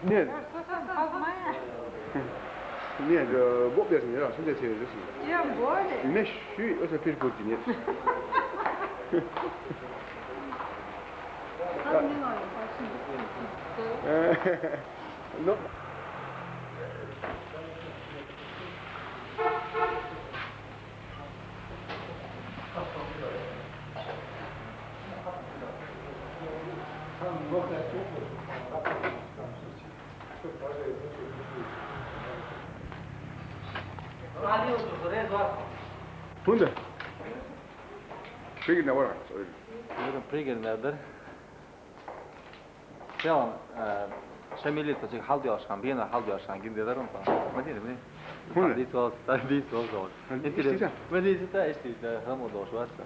Нет. Нет, бог без меня, что здесь есть? Я более. Не щи, это перекурки нет. Ну. Bunda. Peki ne var? Prigerlerdir. Sen Şemili de halde yaşan, bir yana halde yaşan gibi de varım falan. Ne diyeyim mi? Bunda. Dit was, zor. İşte. Ben de işte hem o da şu varsa.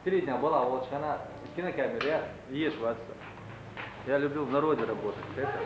Телевидение было, вот она в кинокамере, есть вас. Я люблю в народе работать. Это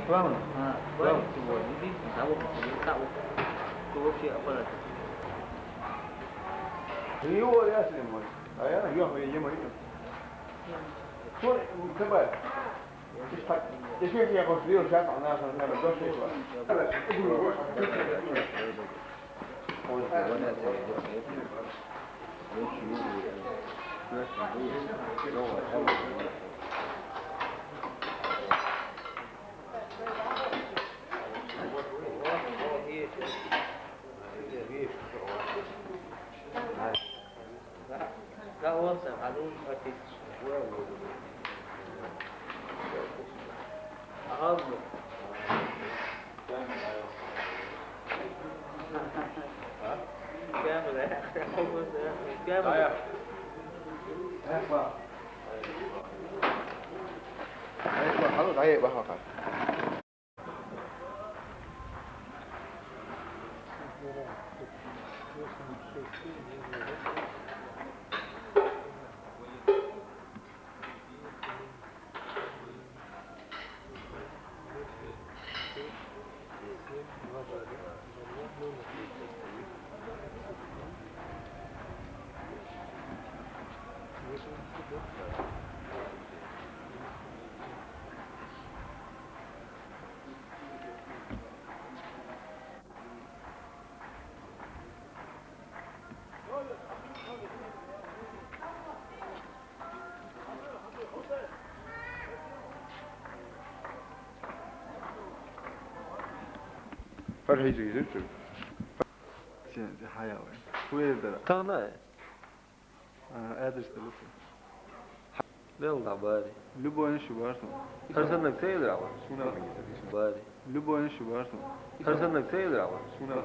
Vâng, vâng, đi tạo tôi sẽ apa lagi? Rio ya Süleyman. Ayağına yok yemeği. Sonra kebap. İşte yapıyor şart ondan sonra ne böyle şey var. Evet. Kau selalu artis. Algo. Câmera. Câmera. Halu daya bah kan. Var hiç güzel. Şimdi hayal. Bu evde. Tana. Adres de lütfen. Leo Gabari. Любой şu varsın. Sarsanlık sayılır ama. Şuna mı getirdin? Bari. Любой şu varsın. Sarsanlık sayılır ama. Şuna mı